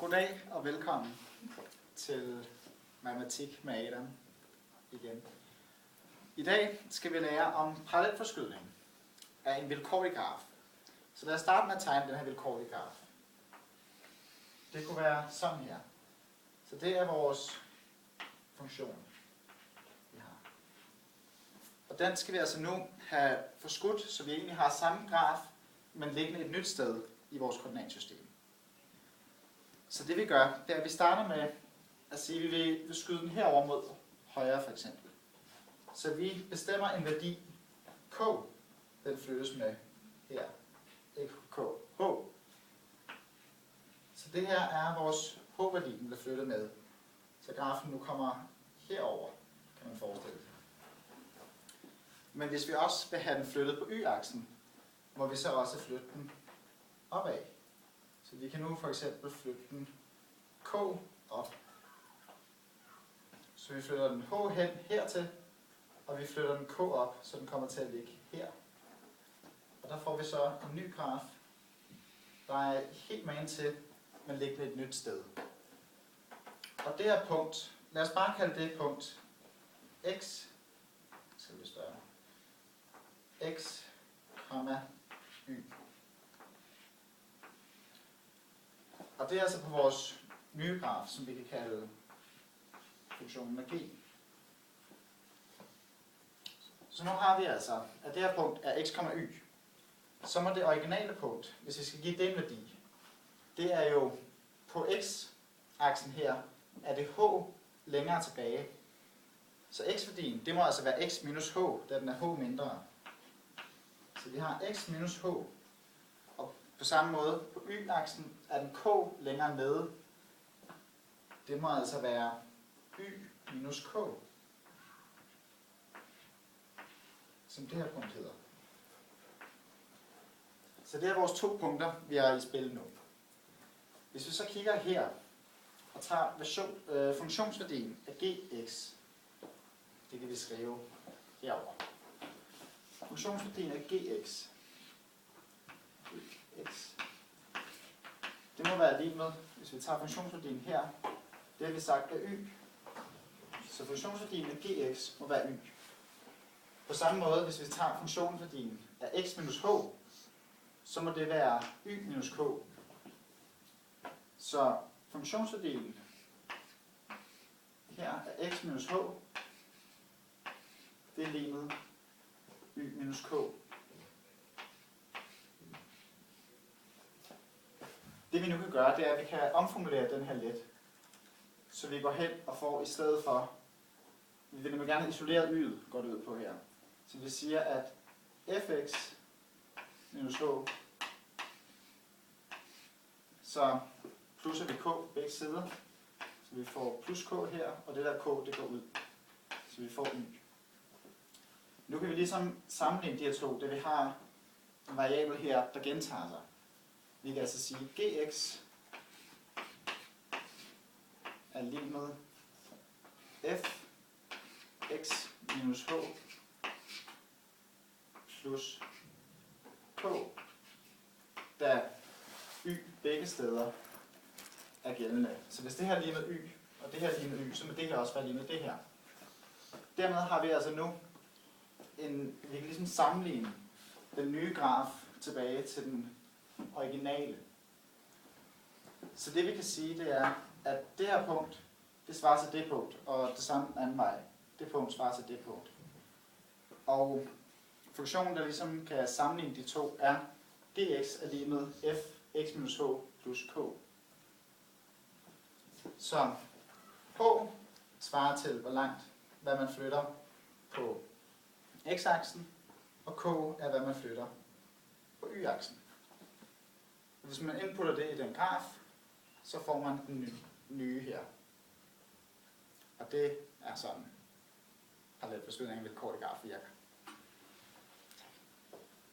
Goddag og velkommen til Matematik med Adam igen. I dag skal vi lære om parallelforskydning af en vilkårlig graf. Så lad os starte med at tegne den her vilkårlige graf. Det kunne være sådan her. Så det er vores funktion, vi har. Og den skal vi altså nu have forskudt, så vi egentlig har samme graf, men liggende et nyt sted i vores koordinatsystem. Så det vi gør, det er, at vi starter med at sige, at vi vil skyde den herover mod højre for eksempel. Så vi bestemmer en værdi k, den flyttes med her, ikke k, h. Så det her er vores h-værdi, den bliver flyttet med. Så grafen nu kommer herover, kan man forestille sig. Men hvis vi også vil have den flyttet på y-aksen, må vi så også flytte den opad. Så vi kan nu for eksempel flytte den k op. Så vi flytter den h hen hertil, og vi flytter den k op, så den kommer til at ligge her. Og der får vi så en ny graf, der er helt magen til, men liggende et nyt sted. Og det her punkt, lad os bare kalde det punkt x, skal vi større, x, y. Og det er altså på vores nye graf, som vi kan kalde funktionen af g. Så nu har vi altså, at det her punkt er x, y. Så må det originale punkt, hvis vi skal give det en værdi, det er jo på x-aksen her, er det h længere tilbage. Så x-værdien, det må altså være x minus h, da den er h mindre. Så vi har x minus h. På samme måde, på y-aksen er den k længere nede. Det må altså være y minus k, som det her punkt hedder. Så det er vores to punkter, vi er i spil nu. Hvis vi så kigger her og tager funktionsværdien af gx, det kan vi skrive herover. Funktionsværdien af gx. Det må være lige med, hvis vi tager funktionsværdien her, det har vi sagt er y. Så funktionsværdien af gx må være y. På samme måde, hvis vi tager funktionsværdien af x minus h, så må det være y minus k. Så funktionsværdien her af x minus h, det er lige med y minus k. Det vi nu kan gøre, det er, at vi kan omformulere den her lidt. Så vi går hen og får i stedet for, vi vil nemlig gerne isolere y'et, går det ud på her. Så vi siger, at fx minus h, så plusser vi k begge sider. Så vi får plus k her, og det der k, det går ud. Så vi får y. Nu kan vi ligesom sammenligne de her to, da vi har en variabel her, der gentager sig. Vi kan altså sige, at gx er lige med fx minus h plus k, da y begge steder er gældende. Så hvis det her er lige med y, og det her er lige med y, så må det her også være lige med det her. Dermed har vi altså nu vi kan ligesom sammenligne den nye graf tilbage til den originale. Så det vi kan sige, det er, at det her punkt, det svarer til det punkt, og det samme anden vej. Det punkt svarer til det punkt. Og funktionen, der ligesom kan sammenligne de to, er gx er lige med f x minus h plus k. Så h svarer til, hvor langt, hvad man flytter på x-aksen, og k er, hvad man flytter på y-aksen. Hvis man inputter det i den graf, så får man den nye her. Og det er sådan parallelforskydning ved et kort graf virker.